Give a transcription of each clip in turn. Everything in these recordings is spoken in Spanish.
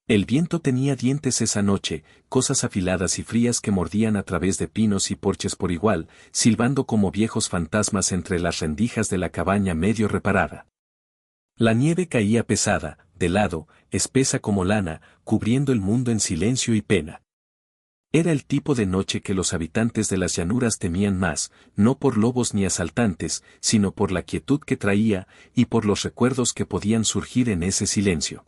El viento tenía dientes esa noche, cosas afiladas y frías que mordían a través de pinos y porches por igual, silbando como viejos fantasmas entre las rendijas de la cabaña medio reparada. La nieve caía pesada, de lado, espesa como lana, cubriendo el mundo en silencio y pena. Era el tipo de noche que los habitantes de las llanuras temían más, no por lobos ni asaltantes, sino por la quietud que traía, y por los recuerdos que podían surgir en ese silencio.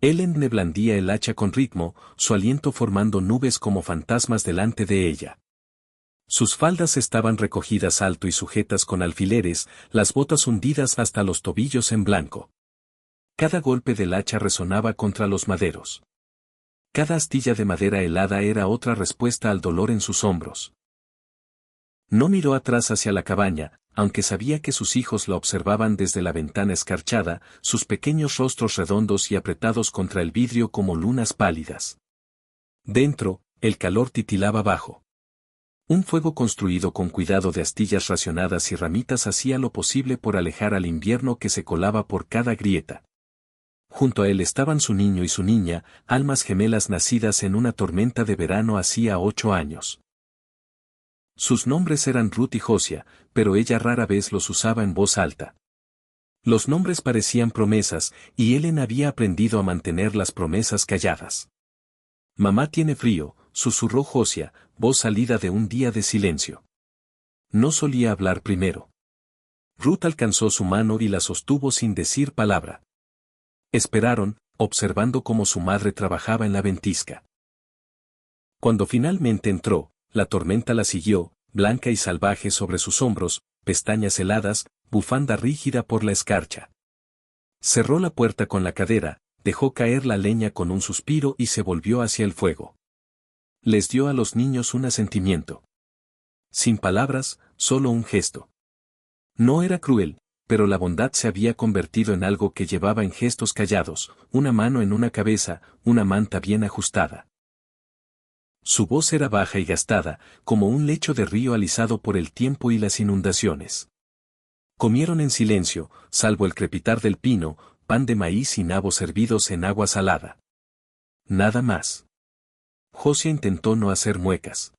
Ellen le blandía el hacha con ritmo, su aliento formando nubes como fantasmas delante de ella. Sus faldas estaban recogidas alto y sujetas con alfileres, las botas hundidas hasta los tobillos en blanco. Cada golpe del hacha resonaba contra los maderos. Cada astilla de madera helada era otra respuesta al dolor en sus hombros. No miró atrás hacia la cabaña, aunque sabía que sus hijos la observaban desde la ventana escarchada, sus pequeños rostros redondos y apretados contra el vidrio como lunas pálidas. Dentro, el calor titilaba bajo. Un fuego construido con cuidado de astillas racionadas y ramitas hacía lo posible por alejar al invierno que se colaba por cada grieta. Junto a él estaban su niño y su niña, almas gemelas nacidas en una tormenta de verano hacía 8 años. Sus nombres eran Ruth y Josiah, pero ella rara vez los usaba en voz alta. Los nombres parecían promesas, y Ellen había aprendido a mantener las promesas calladas. Mamá tiene frío, susurró Josiah, voz salida de un día de silencio. No solía hablar primero. Ruth alcanzó su mano y la sostuvo sin decir palabra. Esperaron, observando cómo su madre trabajaba en la ventisca. Cuando finalmente entró, la tormenta la siguió, blanca y salvaje sobre sus hombros, pestañas heladas, bufanda rígida por la escarcha. Cerró la puerta con la cadera, dejó caer la leña con un suspiro y se volvió hacia el fuego. Les dio a los niños un asentimiento. Sin palabras, solo un gesto. No era cruel, pero la bondad se había convertido en algo que llevaba en gestos callados, una mano en una cabeza, una manta bien ajustada. Su voz era baja y gastada, como un lecho de río alisado por el tiempo y las inundaciones. Comieron en silencio, salvo el crepitar del pino, pan de maíz y nabos hervidos en agua salada. Nada más. Josiah intentó no hacer muecas.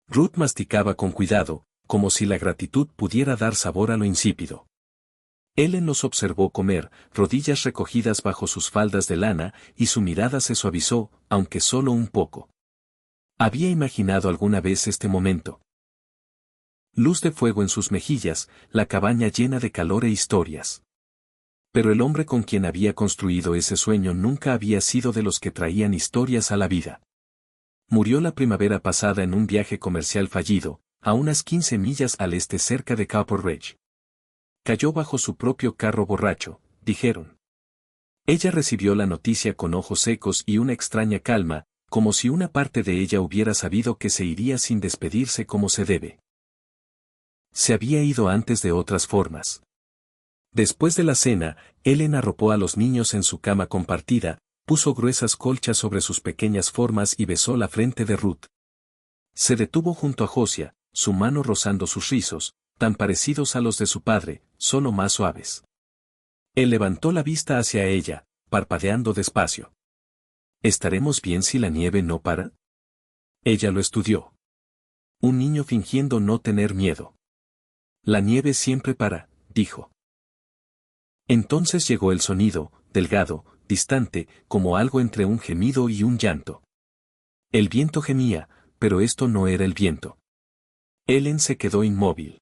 Ruth masticaba con cuidado, como si la gratitud pudiera dar sabor a lo insípido. Ellen los observó comer, rodillas recogidas bajo sus faldas de lana, y su mirada se suavizó, aunque solo un poco. Había imaginado alguna vez este momento. Luz de fuego en sus mejillas, la cabaña llena de calor e historias. Pero el hombre con quien había construido ese sueño nunca había sido de los que traían historias a la vida. Murió la primavera pasada en un viaje comercial fallido, a unas 15 millas al este cerca de Copper Ridge. Cayó bajo su propio carro borracho, dijeron. Ella recibió la noticia con ojos secos y una extraña calma, como si una parte de ella hubiera sabido que se iría sin despedirse como se debe. Se había ido antes de otras formas. Después de la cena, Ellen arropó a los niños en su cama compartida, puso gruesas colchas sobre sus pequeñas formas y besó la frente de Ruth. Se detuvo junto a Josiah, su mano rozando sus rizos, tan parecidos a los de su padre, solo más suaves. Él levantó la vista hacia ella, parpadeando despacio. ¿Estaremos bien si la nieve no para? Ella lo estudió. Un niño fingiendo no tener miedo. La nieve siempre para, dijo. Entonces llegó el sonido, delgado, distante, como algo entre un gemido y un llanto. El viento gemía, pero esto no era el viento. Ellen se quedó inmóvil.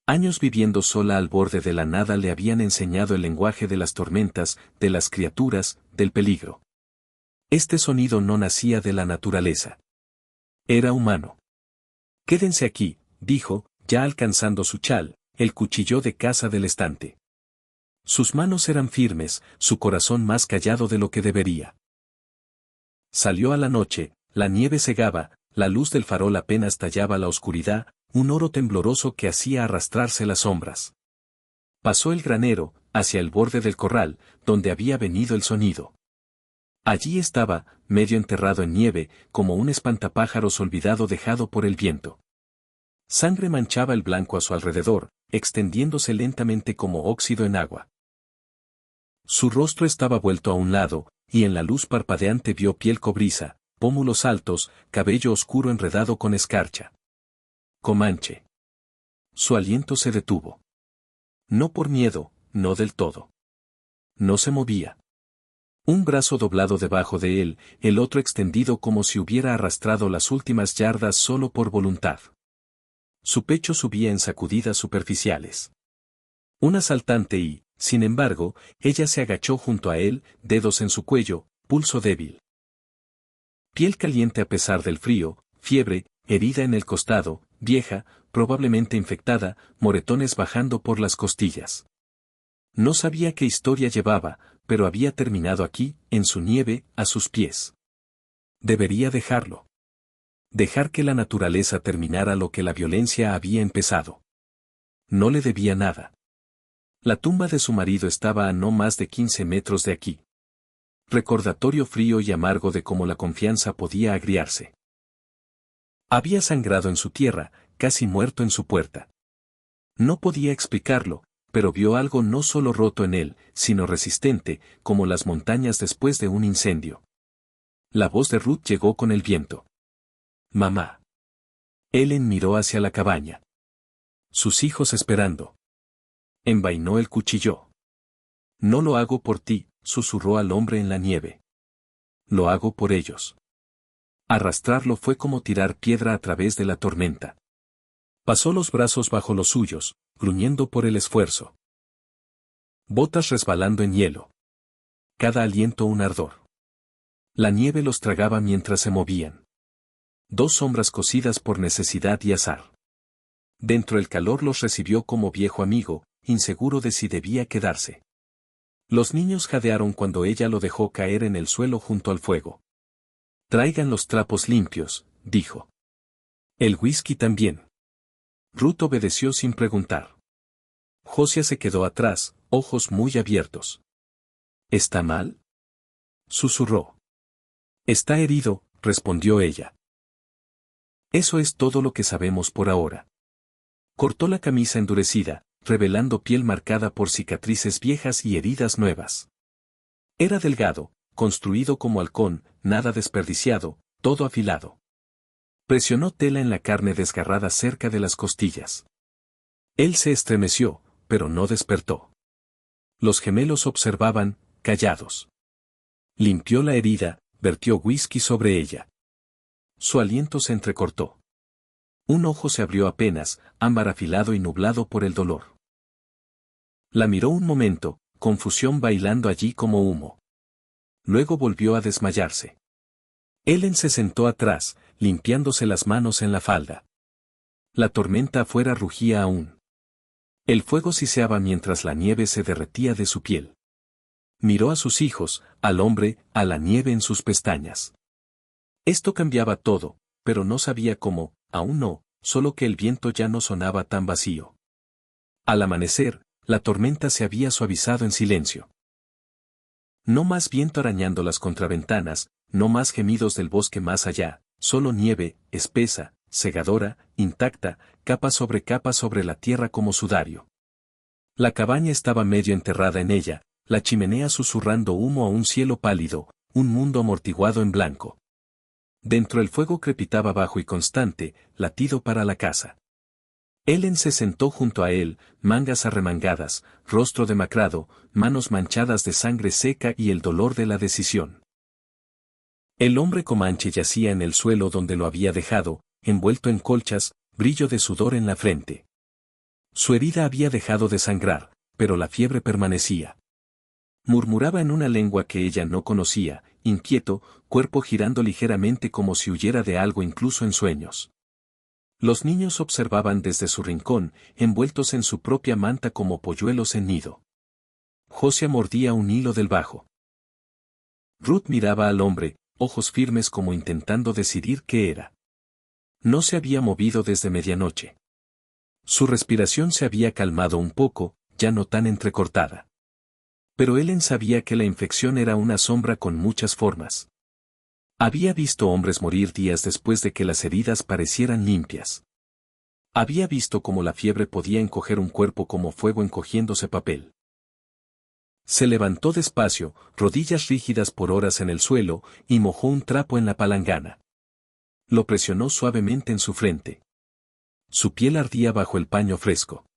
Años viviendo sola al borde de la nada le habían enseñado el lenguaje de las tormentas, de las criaturas, del peligro. Este sonido no nacía de la naturaleza. Era humano. Quédense aquí, dijo, ya alcanzando su chal, el cuchillo de caza del estante. Sus manos eran firmes, su corazón más callado de lo que debería. Salió a la noche, la nieve cegaba, la luz del farol apenas tallaba la oscuridad, un oro tembloroso que hacía arrastrarse las sombras. Pasó el granero, hacia el borde del corral, donde había venido el sonido. Allí estaba, medio enterrado en nieve, como un espantapájaros olvidado dejado por el viento. Sangre manchaba el blanco a su alrededor, extendiéndose lentamente como óxido en agua. Su rostro estaba vuelto a un lado, y en la luz parpadeante vio piel cobriza, pómulos altos, cabello oscuro enredado con escarcha. Comanche. Su aliento se detuvo. No por miedo, no del todo. No se movía. Un brazo doblado debajo de él, el otro extendido como si hubiera arrastrado las últimas yardas solo por voluntad. Su pecho subía en sacudidas superficiales. Un asaltante y, sin embargo, ella se agachó junto a él, dedos en su cuello, pulso débil. Piel caliente a pesar del frío, fiebre, herida en el costado, vieja, probablemente infectada, moretones bajando por las costillas. No sabía qué historia llevaba, pero había terminado aquí, en su nieve, a sus pies. Debería dejarlo. Dejar que la naturaleza terminara lo que la violencia había empezado. No le debía nada. La tumba de su marido estaba a no más de 15 metros de aquí. Recordatorio frío y amargo de cómo la confianza podía agriarse. Había sangrado en su tierra, casi muerto en su puerta. No podía explicarlo, pero vio algo no solo roto en él, sino resistente, como las montañas después de un incendio. La voz de Ruth llegó con el viento. Mamá. Ellen miró hacia la cabaña. Sus hijos esperando. Envainó el cuchillo. No lo hago por ti, susurró al hombre en la nieve. Lo hago por ellos. Arrastrarlo fue como tirar piedra a través de la tormenta. Pasó los brazos bajo los suyos, gruñendo por el esfuerzo. Botas resbalando en hielo. Cada aliento un ardor. La nieve los tragaba mientras se movían. Dos sombras cosidas por necesidad y azar. Dentro el calor los recibió como viejo amigo, inseguro de si debía quedarse. Los niños jadearon cuando ella lo dejó caer en el suelo junto al fuego. Traigan los trapos limpios, dijo. El whisky también. Ruth obedeció sin preguntar. Josiah se quedó atrás, ojos muy abiertos. ¿Está mal? Susurró. Está herido, respondió ella. Eso es todo lo que sabemos por ahora. Cortó la camisa endurecida, revelando piel marcada por cicatrices viejas y heridas nuevas. Era delgado, construido como halcón, nada desperdiciado, todo afilado. Presionó tela en la carne desgarrada cerca de las costillas. Él se estremeció, pero no despertó. Los gemelos observaban, callados. Limpió la herida, vertió whisky sobre ella. Su aliento se entrecortó. Un ojo se abrió apenas, ámbar afilado y nublado por el dolor. La miró un momento, confusión bailando allí como humo. Luego volvió a desmayarse. Ellen se sentó atrás, limpiándose las manos en la falda. La tormenta afuera rugía aún. El fuego siseaba mientras la nieve se derretía de su piel. Miró a sus hijos, al hombre, a la nieve en sus pestañas. Esto cambiaba todo, pero no sabía cómo, aún no, solo que el viento ya no sonaba tan vacío. Al amanecer, la tormenta se había suavizado en silencio. No más viento arañando las contraventanas, no más gemidos del bosque más allá, solo nieve, espesa, segadora, intacta, capa sobre la tierra como sudario. La cabaña estaba medio enterrada en ella, la chimenea susurrando humo a un cielo pálido, un mundo amortiguado en blanco. Dentro el fuego crepitaba bajo y constante, latido para la casa. Ellen se sentó junto a él, mangas arremangadas, rostro demacrado, manos manchadas de sangre seca y el dolor de la decisión. El hombre comanche yacía en el suelo donde lo había dejado, envuelto en colchas, brillo de sudor en la frente. Su herida había dejado de sangrar, pero la fiebre permanecía. Murmuraba en una lengua que ella no conocía, inquieto, cuerpo girando ligeramente como si huyera de algo incluso en sueños. Los niños observaban desde su rincón, envueltos en su propia manta como polluelos en nido. Josiah mordía un hilo del bajo. Ruth miraba al hombre, ojos firmes como intentando decidir qué era. No se había movido desde medianoche. Su respiración se había calmado un poco, ya no tan entrecortada. Pero Ellen sabía que la infección era una sombra con muchas formas. Había visto hombres morir días después de que las heridas parecieran limpias. Había visto cómo la fiebre podía encoger un cuerpo como fuego encogiéndose papel. Se levantó despacio, rodillas rígidas por horas en el suelo, y mojó un trapo en la palangana. Lo presionó suavemente en su frente. Su piel ardía bajo el paño fresco.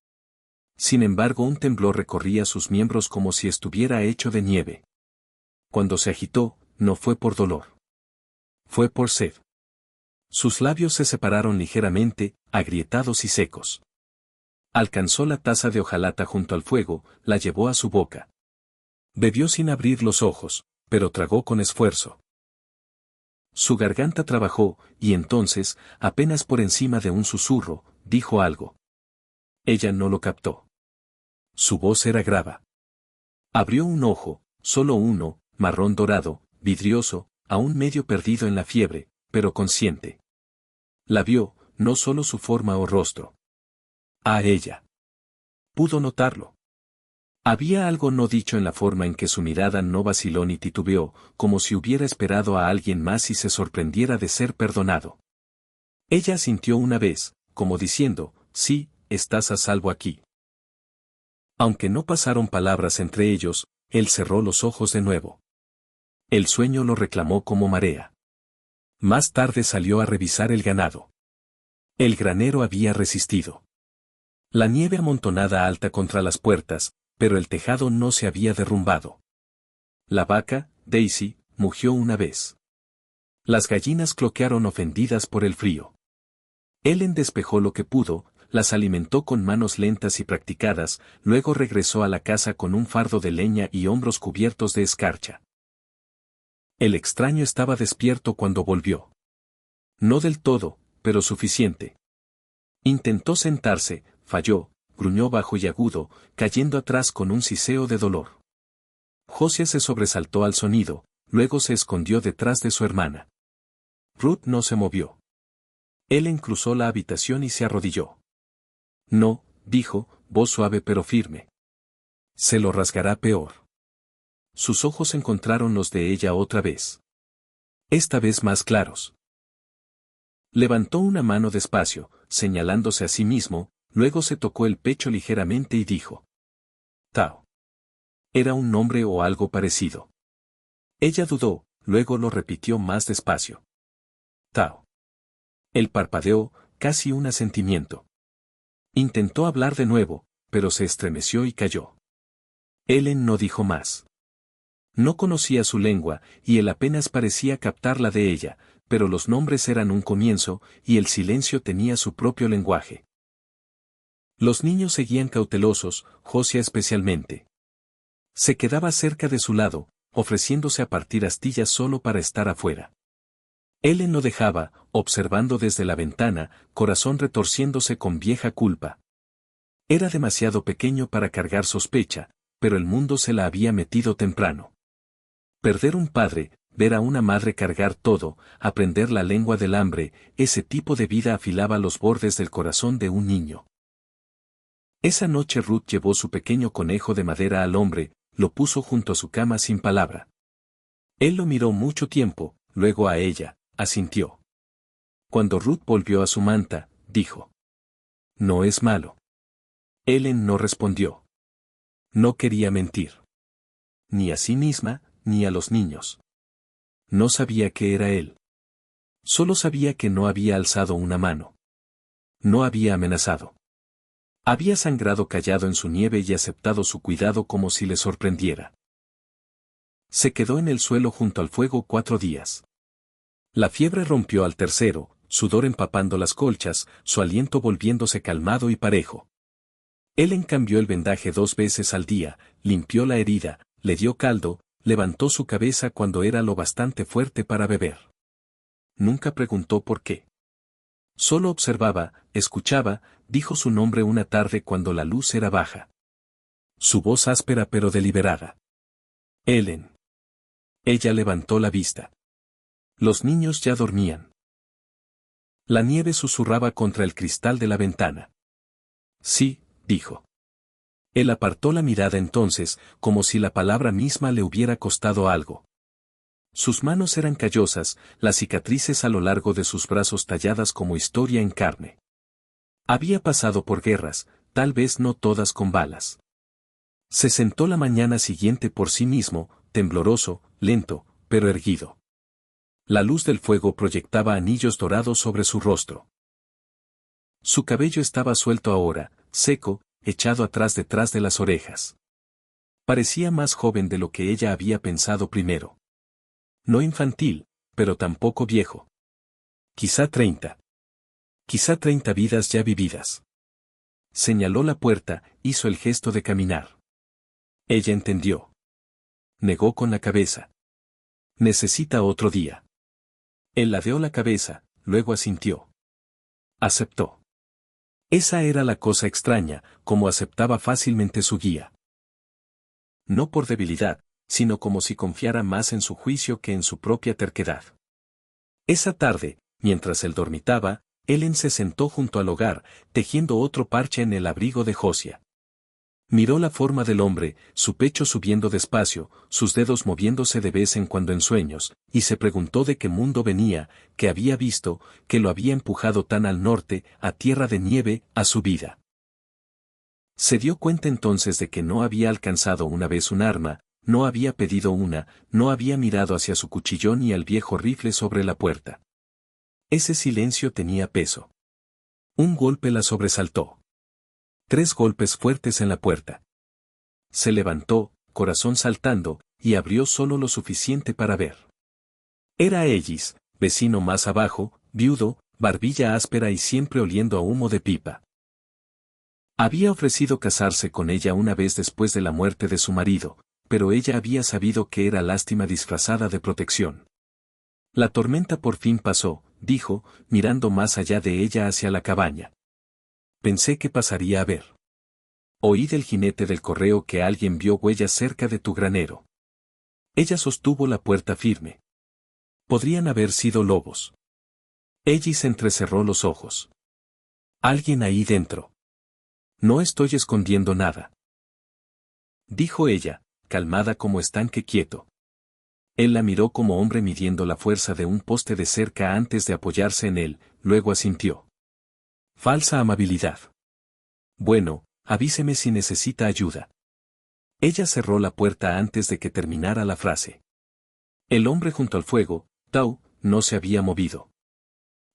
Sin embargo, un temblor recorría sus miembros como si estuviera hecho de nieve. Cuando se agitó, no fue por dolor. Fue por sed. Sus labios se separaron ligeramente, agrietados y secos. Alcanzó la taza de hojalata junto al fuego, la llevó a su boca. Bebió sin abrir los ojos, pero tragó con esfuerzo. Su garganta trabajó, y entonces, apenas por encima de un susurro, dijo algo. Ella no lo captó. Su voz era grave. Abrió un ojo, solo uno, marrón dorado, vidrioso, aún medio perdido en la fiebre, pero consciente. La vio, no solo su forma o rostro. A ella. Pudo notarlo. Había algo no dicho en la forma en que su mirada no vaciló ni titubeó, como si hubiera esperado a alguien más y se sorprendiera de ser perdonado. Ella asintió una vez, como diciendo, sí, estás a salvo aquí. Aunque no pasaron palabras entre ellos, él cerró los ojos de nuevo. El sueño lo reclamó como marea. Más tarde salió a revisar el ganado. El granero había resistido. La nieve amontonada alta contra las puertas, pero el tejado no se había derrumbado. La vaca, Daisy, mugió una vez. Las gallinas cloquearon ofendidas por el frío. Ellen despejó lo que pudo, las alimentó con manos lentas y practicadas, luego regresó a la casa con un fardo de leña y hombros cubiertos de escarcha. El extraño estaba despierto cuando volvió. No del todo, pero suficiente. Intentó sentarse, falló, gruñó bajo y agudo, cayendo atrás con un siseo de dolor. Josiah se sobresaltó al sonido, luego se escondió detrás de su hermana. Ruth no se movió. Ellen cruzó la habitación y se arrodilló. No, dijo, voz suave pero firme. Se lo rasgará peor. Sus ojos encontraron los de ella otra vez. Esta vez más claros. Levantó una mano despacio, señalándose a sí mismo, luego se tocó el pecho ligeramente y dijo. Tao. Era un nombre o algo parecido. Ella dudó, luego lo repitió más despacio. Tao. Él parpadeó, casi un asentimiento. Intentó hablar de nuevo, pero se estremeció y cayó. Ellen no dijo más. No conocía su lengua, y él apenas parecía captar la de ella, pero los nombres eran un comienzo, y el silencio tenía su propio lenguaje. Los niños seguían cautelosos, Josiah especialmente. Se quedaba cerca de su lado, ofreciéndose a partir astillas solo para estar afuera. Ellen lo dejaba, observando desde la ventana, corazón retorciéndose con vieja culpa. Era demasiado pequeño para cargar sospecha, pero el mundo se la había metido temprano. Perder un padre, ver a una madre cargar todo, aprender la lengua del hambre, ese tipo de vida afilaba los bordes del corazón de un niño. Esa noche Ruth llevó su pequeño conejo de madera al hombre, lo puso junto a su cama sin palabra. Él lo miró mucho tiempo, luego a ella, asintió. Cuando Ruth volvió a su manta, dijo. No es malo. Ellen no respondió. No quería mentir. Ni a sí misma, ni a los niños. No sabía qué era él. Solo sabía que no había alzado una mano. No había amenazado. Había sangrado callado en su nieve y aceptado su cuidado como si le sorprendiera. Se quedó en el suelo junto al fuego 4 días. La fiebre rompió al tercero, sudor empapando las colchas, su aliento volviéndose calmado y parejo. Ellen cambió el vendaje 2 veces al día, limpió la herida, le dio caldo, levantó su cabeza cuando era lo bastante fuerte para beber. Nunca preguntó por qué. Solo observaba, escuchaba, dijo su nombre una tarde cuando la luz era baja. Su voz áspera pero deliberada. Ellen. Ella levantó la vista. Los niños ya dormían. La nieve susurraba contra el cristal de la ventana. Sí, dijo. Él apartó la mirada entonces, como si la palabra misma le hubiera costado algo. Sus manos eran callosas, las cicatrices a lo largo de sus brazos talladas como historia en carne. Había pasado por guerras, tal vez no todas con balas. Se sentó la mañana siguiente por sí mismo, tembloroso, lento, pero erguido. La luz del fuego proyectaba anillos dorados sobre su rostro. Su cabello estaba suelto ahora, seco, echado atrás detrás de las orejas. Parecía más joven de lo que ella había pensado primero. No infantil, pero tampoco viejo. Quizá 30. Quizá 30 vidas ya vividas. Señaló la puerta, hizo el gesto de caminar. Ella entendió. Negó con la cabeza. Necesita otro día. Él ladeó la cabeza, luego asintió. Aceptó. Esa era la cosa extraña, como aceptaba fácilmente su guía. No por debilidad, sino como si confiara más en su juicio que en su propia terquedad. Esa tarde, mientras él dormitaba, Helen se sentó junto al hogar, tejiendo otro parche en el abrigo de Josiah. Miró la forma del hombre, su pecho subiendo despacio, sus dedos moviéndose de vez en cuando en sueños, y se preguntó de qué mundo venía, qué había visto, que lo había empujado tan al norte, a tierra de nieve, a su vida. Se dio cuenta entonces de que no había alcanzado una vez un arma, no había pedido una, no había mirado hacia su cuchillón y al viejo rifle sobre la puerta. Ese silencio tenía peso. Un golpe la sobresaltó. 3 golpes fuertes en la puerta. Se levantó, corazón saltando, y abrió solo lo suficiente para ver. Era Ellis, vecino más abajo, viudo, barbilla áspera y siempre oliendo a humo de pipa. Había ofrecido casarse con ella una vez después de la muerte de su marido, pero ella había sabido que era lástima disfrazada de protección. La tormenta por fin pasó, dijo, mirando más allá de ella hacia la cabaña. Pensé que pasaría a ver. Oí del jinete del correo que alguien vio huellas cerca de tu granero. Ella sostuvo la puerta firme. Podrían haber sido lobos. Ellis entrecerró los ojos. Alguien ahí dentro. No estoy escondiendo nada. Dijo ella, calmada como estanque quieto. Él la miró como hombre midiendo la fuerza de un poste de cerca antes de apoyarse en él, luego asintió. Falsa amabilidad. Bueno, avíseme si necesita ayuda. Ella cerró la puerta antes de que terminara la frase. El hombre junto al fuego, Tau, no se había movido.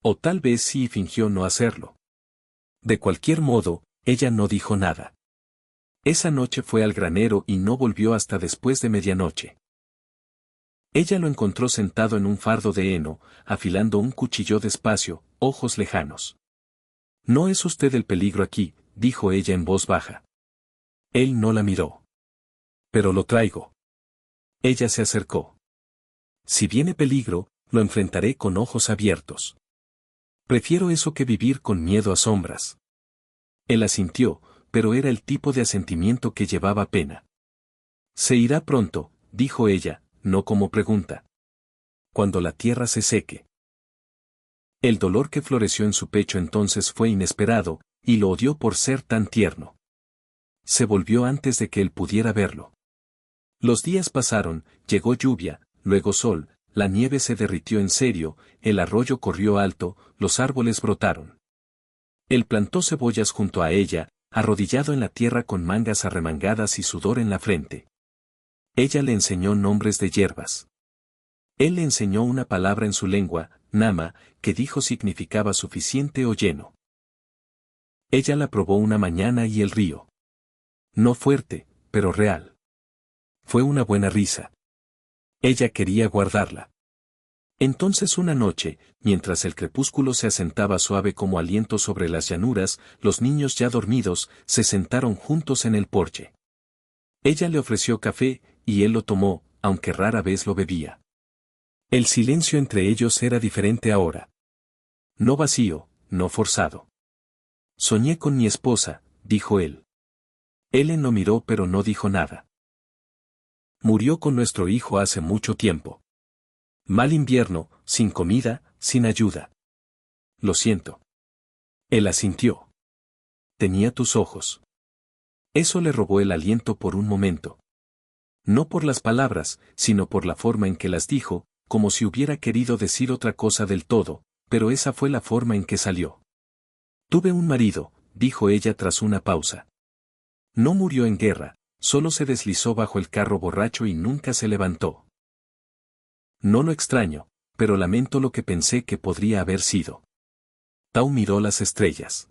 O tal vez sí fingió no hacerlo. De cualquier modo, ella no dijo nada. Esa noche fue al granero y no volvió hasta después de medianoche. Ella lo encontró sentado en un fardo de heno, afilando un cuchillo despacio, ojos lejanos. No es usted el peligro aquí, dijo ella en voz baja. Él no la miró. Pero lo traigo. Ella se acercó. Si viene peligro, lo enfrentaré con ojos abiertos. Prefiero eso que vivir con miedo a sombras. Él asintió, pero era el tipo de asentimiento que llevaba pena. Se irá pronto, dijo ella, no como pregunta. Cuando la tierra se seque. El dolor que floreció en su pecho entonces fue inesperado, y lo odió por ser tan tierno. Se volvió antes de que él pudiera verlo. Los días pasaron, llegó lluvia, luego sol, la nieve se derritió en serio, el arroyo corrió alto, los árboles brotaron. Él plantó cebollas junto a ella, arrodillado en la tierra con mangas arremangadas y sudor en la frente. Ella le enseñó nombres de hierbas. Él le enseñó una palabra en su lengua, nama, que dijo significaba suficiente o lleno. Ella la probó una mañana y el río. No fuerte, pero real. Fue una buena risa. Ella quería guardarla. Entonces una noche, mientras el crepúsculo se asentaba suave como aliento sobre las llanuras, los niños ya dormidos, se sentaron juntos en el porche. Ella le ofreció café, y él lo tomó, aunque rara vez lo bebía. El silencio entre ellos era diferente ahora. No vacío, no forzado. Soñé con mi esposa, dijo él. Ellen lo miró pero no dijo nada. Murió con nuestro hijo hace mucho tiempo. Mal invierno, sin comida, sin ayuda. Lo siento. Él asintió. Tenía tus ojos. Eso le robó el aliento por un momento. No por las palabras, sino por la forma en que las dijo, como si hubiera querido decir otra cosa del todo, pero esa fue la forma en que salió. Tuve un marido, dijo ella tras una pausa. No murió en guerra, Solo se deslizó bajo el carro borracho y nunca se levantó. No lo extraño, pero lamento lo que pensé que podría haber sido. Tao miró las estrellas.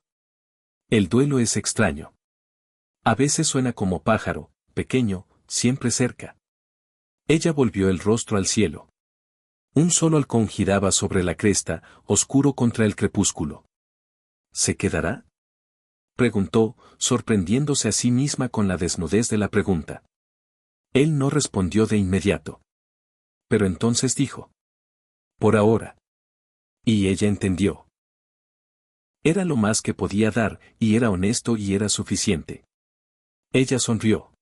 El duelo es extraño. A veces suena como pájaro, pequeño, siempre cerca. Ella volvió el rostro al cielo. Un solo halcón giraba sobre la cresta, oscuro contra el crepúsculo. ¿Se quedará?, preguntó, sorprendiéndose a sí misma con la desnudez de la pregunta. Él no respondió de inmediato. Pero entonces dijo: por ahora. Y ella entendió. Era lo más que podía dar, y era honesto y era suficiente. Ella sonrió.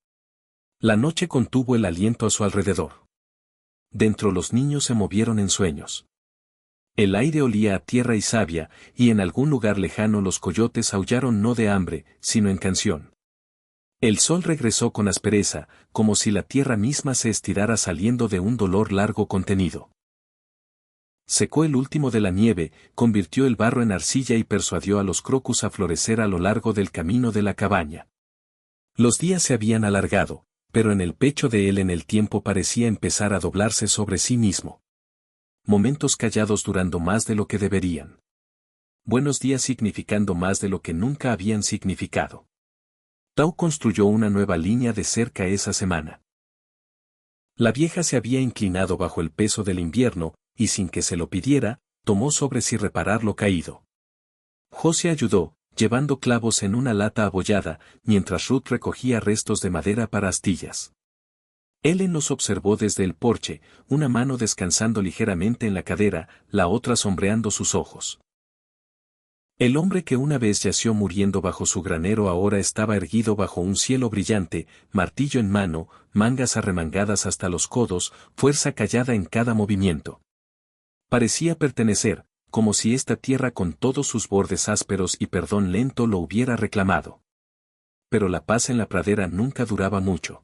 La noche contuvo el aliento a su alrededor. Dentro los niños se movieron en sueños. El aire olía a tierra y savia, y en algún lugar lejano los coyotes aullaron no de hambre, sino en canción. El sol regresó con aspereza, como si la tierra misma se estirara saliendo de un dolor largo contenido. Secó el último de la nieve, convirtió el barro en arcilla y persuadió a los crocus a florecer a lo largo del camino de la cabaña. Los días se habían alargado, pero en el pecho de él el tiempo parecía empezar a doblarse sobre sí mismo. Momentos callados durando más de lo que deberían. Buenos días significando más de lo que nunca habían significado. Tao construyó una nueva línea de cerca esa semana. La vieja se había inclinado bajo el peso del invierno, y sin que se lo pidiera, tomó sobre sí reparar lo caído. José ayudó, llevando clavos en una lata abollada, mientras Ruth recogía restos de madera para astillas. Ellen los observó desde el porche, una mano descansando ligeramente en la cadera, la otra sombreando sus ojos. El hombre que una vez yació muriendo bajo su granero ahora estaba erguido bajo un cielo brillante, martillo en mano, mangas arremangadas hasta los codos, fuerza callada en cada movimiento. Parecía pertenecer, como si esta tierra con todos sus bordes ásperos y perdón lento lo hubiera reclamado. Pero la paz en la pradera nunca duraba mucho.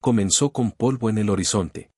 Comenzó con polvo en el horizonte.